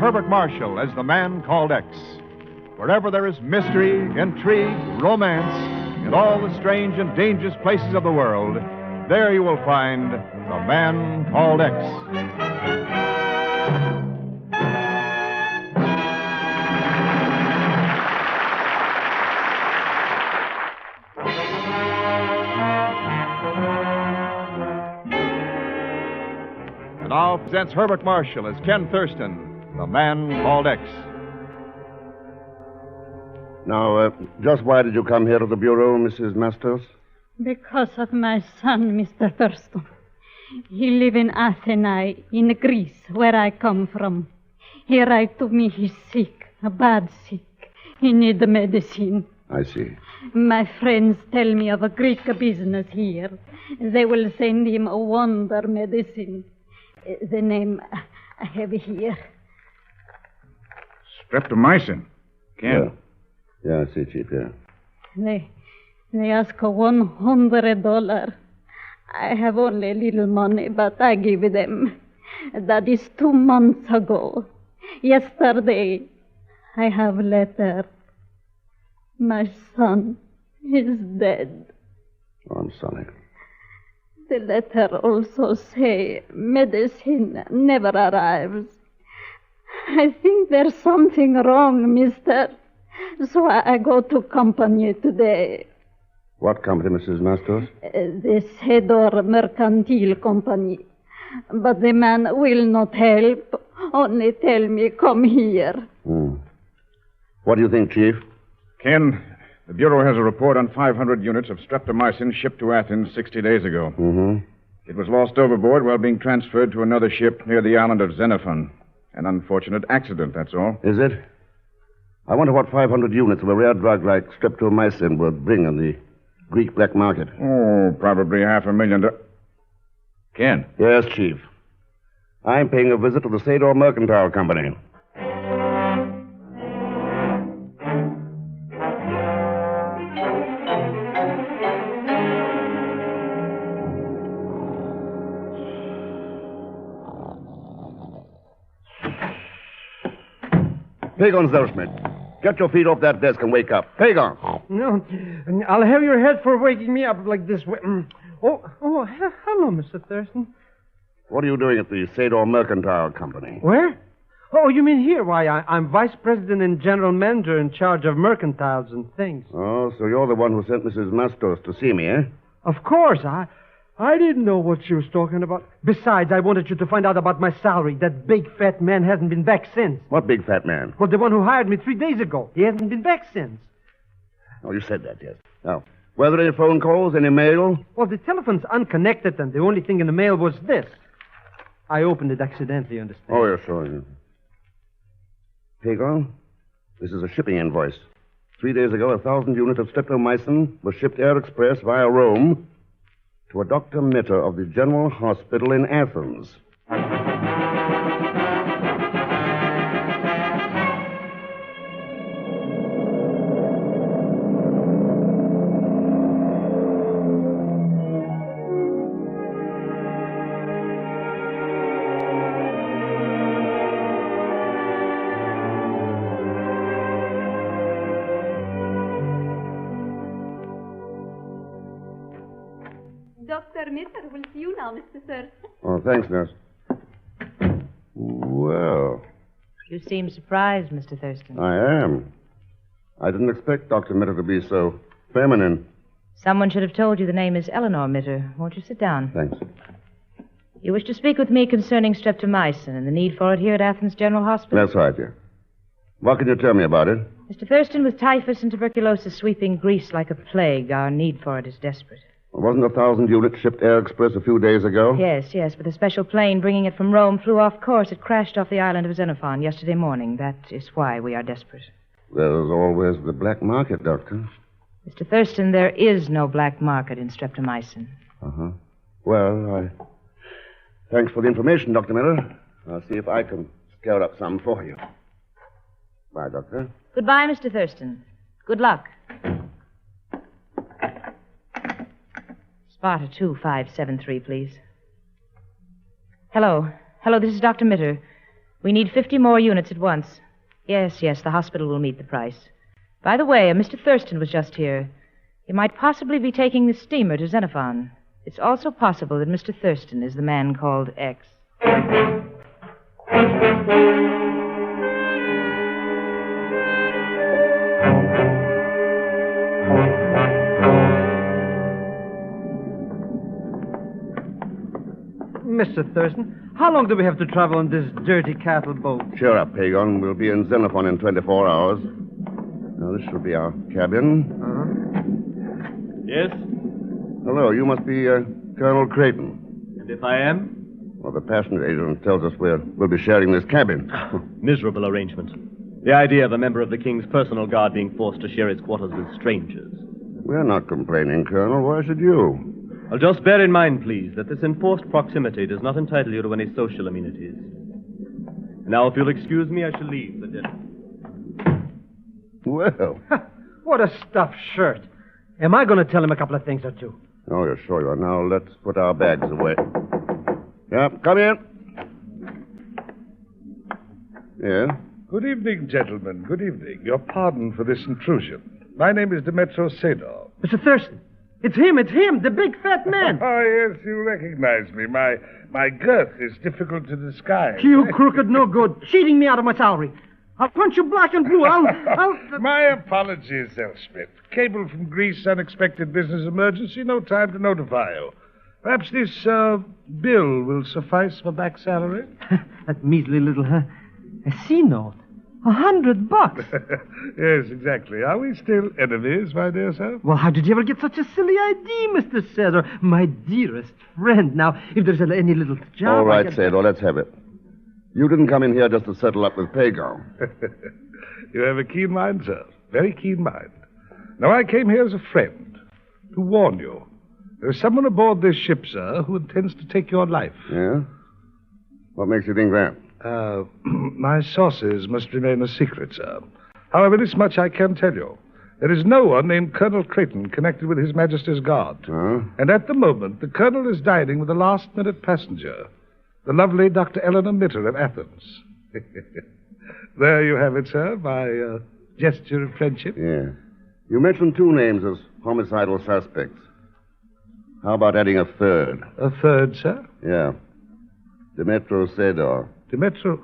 Herbert Marshall as the man called X. Wherever there is mystery, intrigue, romance, in all the strange and dangerous places of the world, there you will find the man called X. And now presents Herbert Marshall as Ken Thurston, the man called X. Now, just why did you come here to the Bureau, Mrs. Masters? Because of my son, Mr. Thurston. He lives in Athens, in Greece, where I come from. He write to me he's sick, bad sick. He need medicine. I see. My friends tell me of a Greek business here. They will send him a wonder medicine. The name I have here. Streptomycin. Ken. Yeah, I see, Chief, yeah. They ask $100. I have only a little money, but I give them. That is 2 months ago. Yesterday, I have letter. My son is dead. Oh, I'm sorry. The letter also say medicine never arrives. I think there's something wrong, mister. So I go to company today. What company, Mrs. Masters? The Cedar Mercantile Company. But the man will not help. Only tell me, come here. What do you think, Chief? Ken, the Bureau has a report on 500 units of streptomycin shipped to Athens 60 days ago. It was lost overboard while being transferred to another ship near the island of Xenephon. An unfortunate accident, that's all. Is it? I wonder what 500 units of a rare drug like streptomycin would bring on the Greek black market. Oh, probably $500,000. Ken. Yes, Chief. I'm paying a visit to the Sador Mercantile Company. Pagon Zellschmidt, get your feet off that desk and wake up. Pagon! No, I'll have your head for waking me up like this way. Hello, Mr. Thurston. What are you doing at the Sador Mercantile Company? Where? Oh, you mean here? Why, I'm vice president and general manager in charge of mercantiles and things. Oh, so you're the one who sent Mrs. Mastos to see me, eh? Of course. I didn't know what she was talking about. Besides, I wanted you to find out about my salary. That big fat man hasn't been back since. What big fat man? Well, the one who hired me 3 days ago. He hasn't been back since. Oh, you said that, yes. Now, were there any phone calls, any mail? Well, the telephone's unconnected, and the only thing in the mail was this. I opened it accidentally, understand? Oh, yes, sure. Pagon, this is a shipping invoice. 3 days ago, 1,000 units of streptomycin was shipped air express via Rome to a Dr. Mitter of the General Hospital in Athens. Dr. Mitter will see you now, Mr. Thurston. Oh, thanks, nurse. Well, You seem surprised, Mr. Thurston. I am. I didn't expect Dr. Mitter to be so feminine. Someone should have told you the name is Eleanor Mitter. Won't you sit down? Thanks. You wish to speak with me concerning streptomycin and the need for it here at Athens General Hospital? That's right, dear. What can you tell me about it? Mr. Thurston, with typhus and tuberculosis sweeping Greece like a plague, our need for it is desperate. Wasn't 1,000 units shipped air express a few days ago? Yes, but a special plane bringing it from Rome flew off course. It crashed off the island of Xenephon yesterday morning. That is why we are desperate. There's always the black market, Doctor. Mr. Thurston, there is no black market in streptomycin. Uh-huh. Well, thanks for the information, Dr. Miller. I'll see if I can scare up some for you. Bye, Doctor. Goodbye, Mr. Thurston. Good luck. Sparta 2573, please. Hello, this is Dr. Mitter. We need 50 more units at once. Yes, the hospital will meet the price. By the way, Mr. Thurston was just here. He might possibly be taking the steamer to Xenephon. It's also possible that Mr. Thurston is the man called X. Mr. Thurston, how long do we have to travel on this dirty cattle boat? Cheer up, Pagon. We'll be in Xenephon in 24 hours. Now, this should be our cabin. Yes? Hello, you must be Colonel Creighton. And if I am? Well, the passenger agent tells us we'll be sharing this cabin. Miserable arrangement. The idea of a member of the King's personal guard being forced to share his quarters with strangers. We're not complaining, Colonel. Why should you? Well, just bear in mind, please, that this enforced proximity does not entitle you to any social amenities. Now, if you'll excuse me, I shall leave the dinner. Well. What a stuffed shirt. Am I going to tell him a couple of things or two? Oh, you're sure you are. Now, let's put our bags away. Yeah, come in. Yeah? Good evening, gentlemen. Good evening. Your pardon for this intrusion. My name is Demetrio Sedor. Mr. Thurston, it's him, the big fat man. Oh, yes, you recognize me. My girth is difficult to disguise. You crooked no good, cheating me out of my salary. I'll punch you black and blue. I'll... My apologies, Elspeth. Cable from Greece, unexpected business emergency, no time to notify you. Perhaps this bill will suffice for back salary? That measly little, a C-note. $100. Yes, exactly. Are we still enemies, my dear sir? Well, how did you ever get such a silly idea, Mr. Cesar? My dearest friend. Now, if there's any little job... All right, Cedar, let's have it. You didn't come in here just to settle up with Pagon. You have a keen mind, sir. Very keen mind. Now, I came here as a friend to warn you. There's someone aboard this ship, sir, who intends to take your life. Yeah? What makes you think that? My sources must remain a secret, sir. However, this much I can tell you. There is no one named Colonel Creighton connected with His Majesty's Guard. Huh? And at the moment, the Colonel is dining with a last-minute passenger, the lovely Dr. Eleanor Mitter of Athens. There you have it, sir, my gesture of friendship. Yeah. You mentioned two names as homicidal suspects. How about adding a third? A third, sir? Yeah. Demetrio Sedor. Demetrio...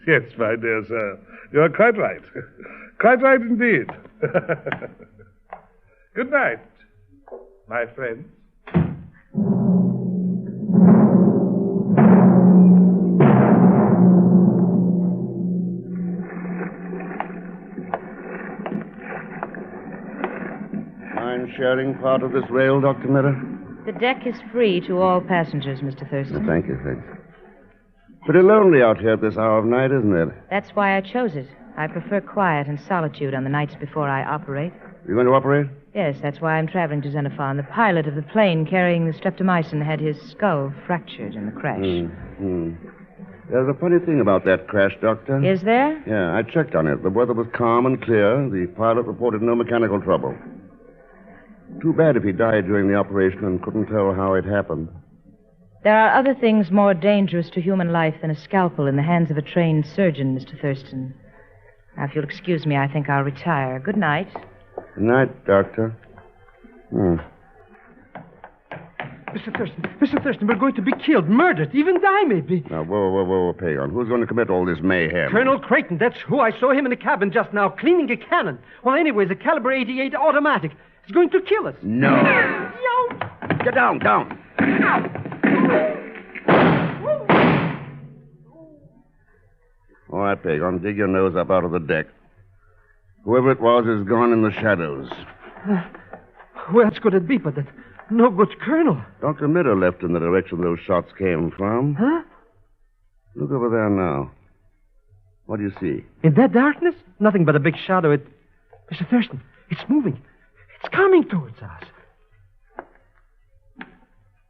yes, my dear sir. You are quite right. Quite right indeed. Good night, my friends. Mind sharing part of this rail, Dr. Miller? The deck is free to all passengers, Mr. Thurston. Thank you, thanks. Pretty lonely out here at this hour of night, isn't it? That's why I chose it. I prefer quiet and solitude on the nights before I operate. You going to operate? Yes, that's why I'm traveling to Xenephon. The pilot of the plane carrying the streptomycin had his skull fractured in the crash. There's a funny thing about that crash, Doctor. Is there? Yeah, I checked on it. The weather was calm and clear. The pilot reported no mechanical trouble. Too bad if he died during the operation and couldn't tell how it happened. There are other things more dangerous to human life than a scalpel in the hands of a trained surgeon, Mr. Thurston. Now, if you'll excuse me, I think I'll retire. Good night. Good night, Doctor. Mr. Thurston, we're going to be killed, murdered, even die, maybe. Now, whoa, Pagon. Who's going to commit all this mayhem? Colonel Creighton, that's who. I saw him in the cabin just now, cleaning a cannon. Well, anyways, a caliber 88 automatic. It's going to kill us. No. Get down. All right, Pagon, dig your nose up out of the deck. Whoever it was is gone in the shadows. Where else could it be but that no good colonel? Dr. Mitter left in the direction those shots came from. Huh? Look over there now. What do you see? In that darkness? Nothing but a big shadow. Mr. Thurston, it's moving. It's coming towards us.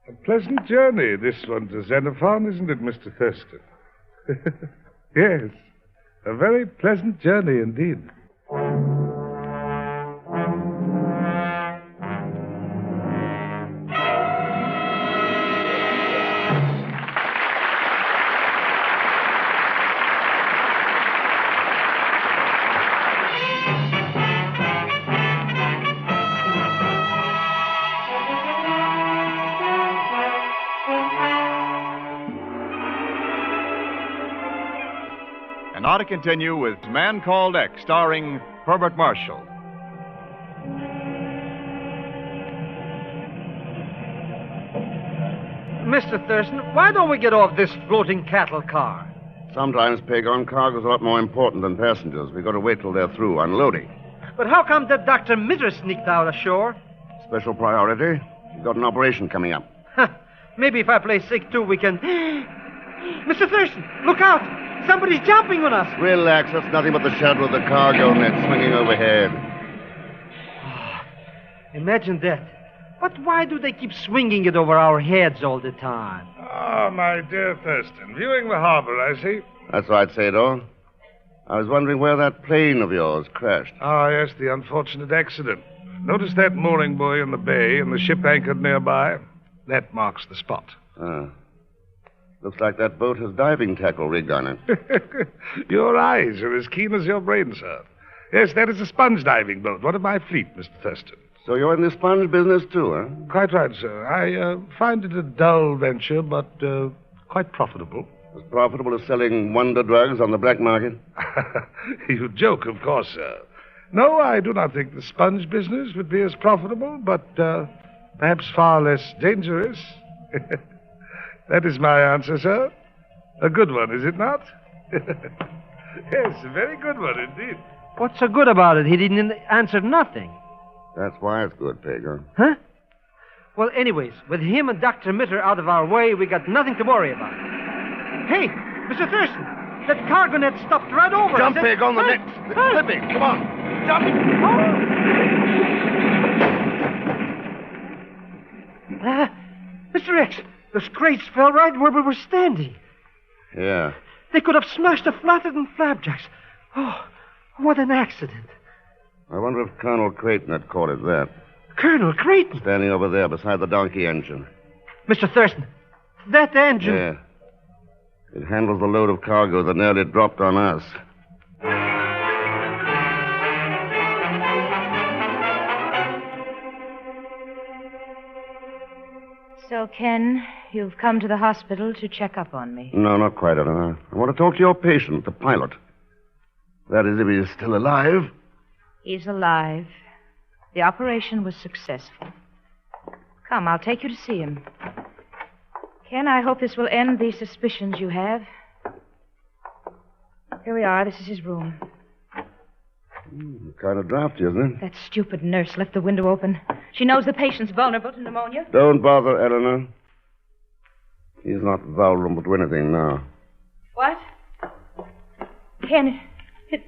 A pleasant journey, this one to Xenephon, isn't it, Mr. Thurston? Yes, a very pleasant journey indeed. And now to continue with Man Called X, starring Herbert Marshall. Mr. Thurston, why don't we get off this floating cattle car? Sometimes, Pagon, cargo's a lot more important than passengers. We've got to wait till they're through unloading. But how come that Dr. Mitter sneaked out ashore? Special priority. We've got an operation coming up. Maybe if I play sick, too, we can... Mr. Thurston, look out! Somebody's jumping on us! Relax. That's nothing but the shadow of the cargo net swinging overhead. Imagine that. But why do they keep swinging it over our heads all the time? Ah, my dear Thurston. Viewing the harbor, I see. That's right, Sador. I was wondering where that plane of yours crashed. Ah, yes, the unfortunate accident. Notice that mooring buoy in the bay and the ship anchored nearby? That marks the spot. Looks like that boat has diving tackle rigged on it. Your eyes are as keen as your brain, sir. Yes, that is a sponge diving boat, one of my fleet, Mr. Thurston. So you're in the sponge business, too, huh? Quite right, sir. I find it a dull venture, but quite profitable. As profitable as selling wonder drugs on the black market? You joke, of course, sir. No, I do not think the sponge business would be as profitable, but perhaps far less dangerous. That is my answer, sir. A good one, is it not? Yes, a very good one indeed. What's so good about it? He didn't answer nothing. That's why it's good, Pagan. Huh? Well, anyways, with him and Dr. Mitter out of our way, we got nothing to worry about. Hey, Mr. Thurston, that cargo net stopped right over Jump, us. Pig, on the net. It's slipping. Come on. Jump. Mr. X, those crates fell right where we were standing. Yeah. They could have smashed the flattened flapjacks. Oh, what an accident. I wonder if Colonel Creighton had caught it that. Colonel Creighton? Standing over there beside the donkey engine. Mr. Thurston, that engine... Yeah. It handles the load of cargo that nearly dropped on us. So, Ken, you've come to the hospital to check up on me. No, not quite, Eleanor. I want to talk to your patient, the pilot. That is, if he is still alive. He's alive. The operation was successful. Come, I'll take you to see him. Ken, I hope this will end the suspicions you have. Here we are. This is his room. Kind of drafty, isn't it? That stupid nurse left the window open. She knows the patient's vulnerable to pneumonia. Don't bother, Eleanor. He's not vulnerable to anything now. What? Ken, it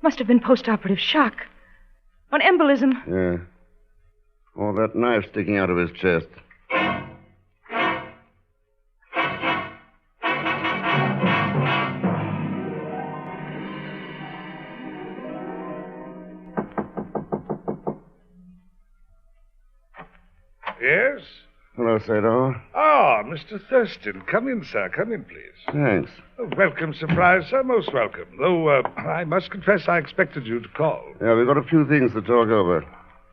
must have been post-operative shock. An embolism. Yeah. Oh, that knife sticking out of his chest. Yes? Hello, Sador. Ah, Mr. Thurston. Come in, sir. Come in, please. Thanks. Oh, welcome surprise, sir. Most welcome. Though, I must confess I expected you to call. Yeah, we've got a few things to talk over.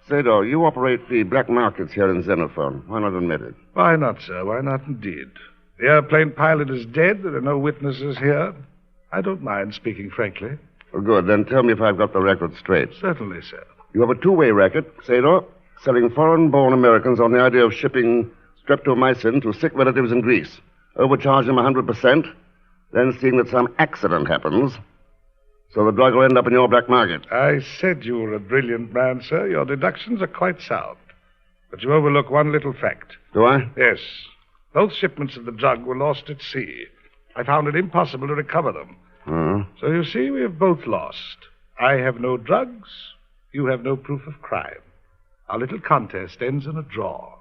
Sador, you operate the black markets here in Xenephon. Why not admit it? Why not, sir? Why not indeed? The airplane pilot is dead. There are no witnesses here. I don't mind speaking frankly. Well, good. Then tell me if I've got the record straight. Certainly, sir. You have a two-way racket, Sador, selling foreign-born Americans on the idea of shipping streptomycin to sick relatives in Greece. Overcharge them 100%, then seeing that some accident happens, so the drug will end up in your black market. I said you were a brilliant man, sir. Your deductions are quite sound. But you overlook one little fact. Do I? Yes. Both shipments of the drug were lost at sea. I found it impossible to recover them. So you see, we have both lost. I have no drugs. You have no proof of crime. Our little contest ends in a draw.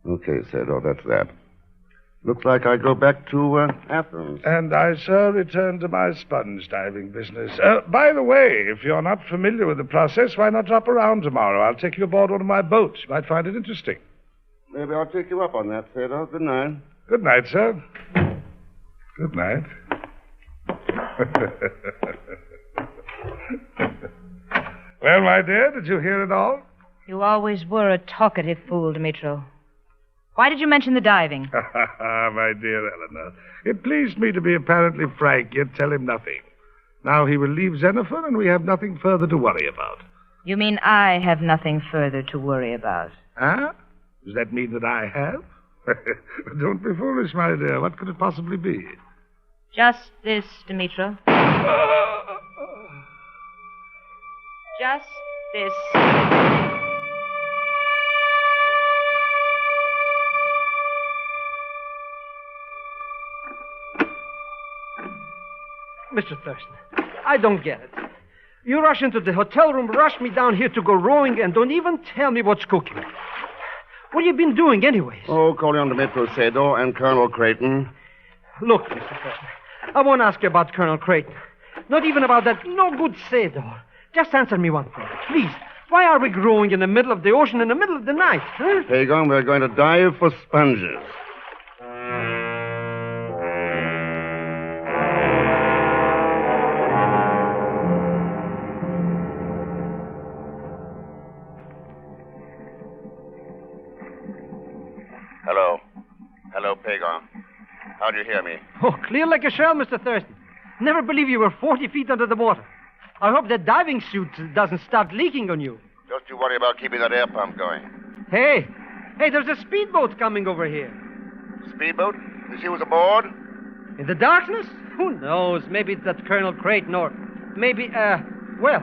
Okay, Sador, that's that. Looks like I go back to Athens. And I, sir, return to my sponge diving business. By the way, if you're not familiar with the process, why not drop around tomorrow? I'll take you aboard one of my boats. You might find it interesting. Maybe I'll take you up on that, Sador. Good night. Good night, sir. Good night. Well, my dear, did you hear it all? You always were a talkative fool, Dmitro. Why did you mention the diving? My dear Eleanor, it pleased me to be apparently frank, yet tell him nothing. Now he will leave Xenephon, and we have nothing further to worry about. You mean I have nothing further to worry about? Huh? Does that mean that I have? Don't be foolish, my dear. What could it possibly be? Just this, Demetro. Just this. Mr. Thurston, I don't get it. You rush into the hotel room, rush me down here to go rowing, and don't even tell me what's cooking. What have you been doing, anyways? Oh, calling on Demetro Sador and Colonel Creighton. Look, Mr. Thurston, I won't ask you about Colonel Creighton. Not even about that no-good Sador. Just answer me one thing, please. Why are we rowing in the middle of the ocean in the middle of the night, huh? Pagon, we're going to dive for sponges. Hello, Pagon. How'd you hear me? Oh, clear like a shell, Mr. Thurston. Never believe you were 40 feet under the water. I hope that diving suit doesn't start leaking on you. Just you worry about keeping that air pump going. Hey, there's a speedboat coming over here. Speedboat? You see who's aboard? In the darkness? Who knows? Maybe it's that Colonel Creighton or maybe, well,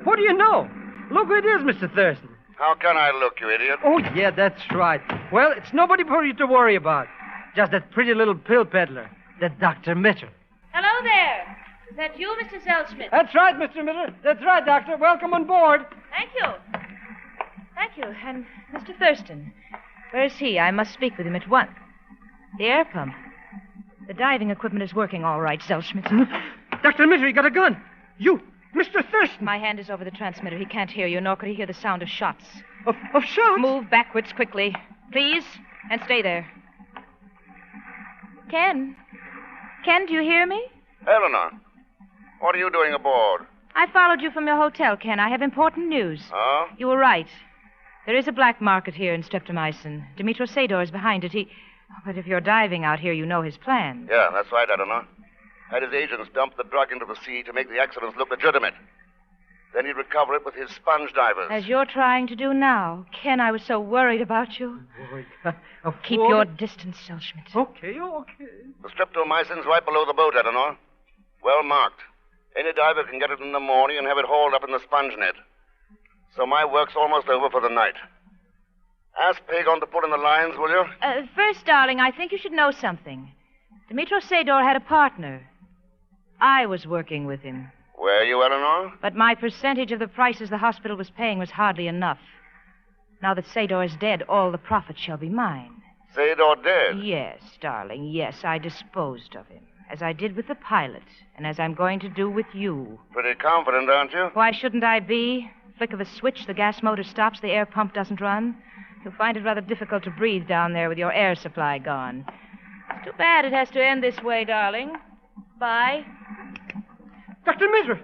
what do you know? Look who it is, Mr. Thurston. How can I look, you idiot? Oh, yeah, that's right. Well, it's nobody for you to worry about. Just that pretty little pill peddler, that Dr. Mitter. Hello there. Is that you, Mr. Zellschmidt? That's right, Mr. Mitter. That's right, Doctor. Welcome on board. Thank you. Thank you. And Mr. Thurston, where is he? I must speak with him at once. The air pump. The diving equipment is working all right, Zellschmidt. Dr. Mitter, you got a gun. You, Mr. Thurston. My hand is over the transmitter. He can't hear you, nor could he hear the sound of shots. Of shots? Move backwards quickly, please, and stay there. Ken, do you hear me? Eleanor, what are you doing aboard? I followed you from your hotel, Ken. I have important news. Oh? You were right. There is a black market here in streptomycin. Demetro Sador is behind it. But if you're diving out here, you know his plan. Yeah, that's right, Eleanor. Had his agents dump the drug into the sea to make the accidents look legitimate. Then he'd recover it with his sponge divers. As you're trying to do now. Ken, I was so worried about you. Keep your distance, Zellschmidt. Okay. The streptomycin's right below the boat, Eleanor. Well marked. Any diver can get it in the morning and have it hauled up in the sponge net. So my work's almost over for the night. Ask Pagon to pull in the lines, will you? First, darling, I think you should know something. Demetro Sador had a partner. I was working with him. Were you, Eleanor? But my percentage of the prices the hospital was paying was hardly enough. Now that Sador is dead, all the profits shall be mine. Sador dead? Yes, darling, yes. I disposed of him, as I did with the pilot, and as I'm going to do with you. Pretty confident, aren't you? Why shouldn't I be? Flick of a switch, the gas motor stops, the air pump doesn't run. You'll find it rather difficult to breathe down there with your air supply gone. It's too bad it has to end this way, darling. Bye. Dr. Mitter,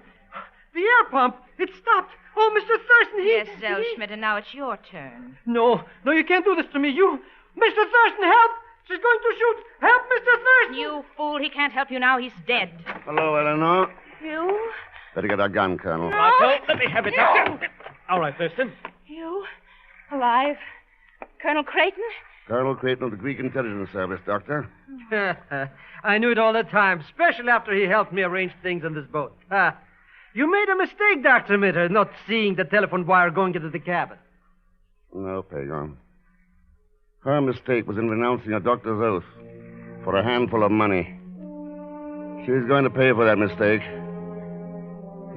the air pump, it stopped. Oh, Mr. Thurston, Yes, Zellschmidt, and now it's your turn. No, you can't do this to me. You, Mr. Thurston, help! She's going to shoot. Help, Mr. Thurston! You fool, he can't help you now. He's dead. Hello, Eleanor. You? Better get our gun, Colonel. Marshal, let me have it, Doctor. All right, Thurston. You? Alive? Colonel Creighton? Colonel Creighton of the Greek Intelligence Service, Doctor. I knew it all the time, especially after he helped me arrange things on this boat. You made a mistake, Dr. Mitter, not seeing the telephone wire going into the cabin. No, Pagon. Her mistake was in renouncing a doctor's oath for a handful of money. She's going to pay for that mistake.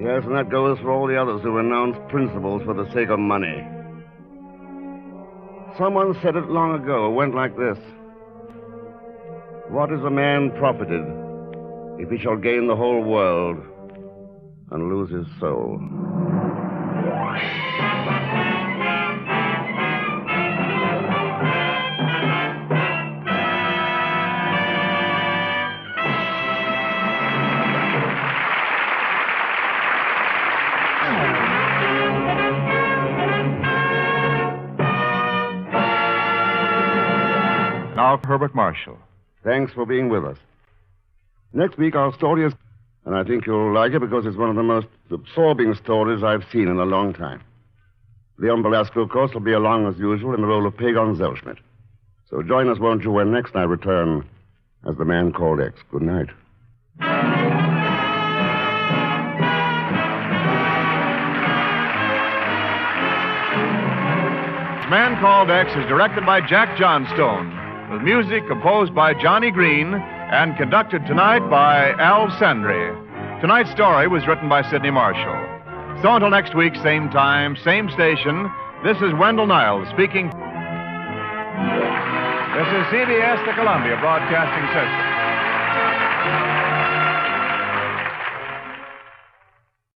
Yes, and that goes for all the others who renounce principles for the sake of money. Someone said it long ago. It went like this. What is a man profited if he shall gain the whole world and lose his soul? Now, Herbert Marshall. Thanks for being with us. Next week, our story is And I think you'll like it because it's one of the most absorbing stories I've seen in a long time. Leon Belasco, of course, will be along as usual in the role of Pagon Zellschmidt. So join us, won't you, when next I return as the man called X. Good night. The Man Called X is directed by Jack Johnstone, with music composed by Johnny Green and conducted tonight by Al Sandry. Tonight's story was written by Sidney Marshall. So until next week, same time, same station, this is Wendell Niles speaking. This is CBS, the Columbia Broadcasting System.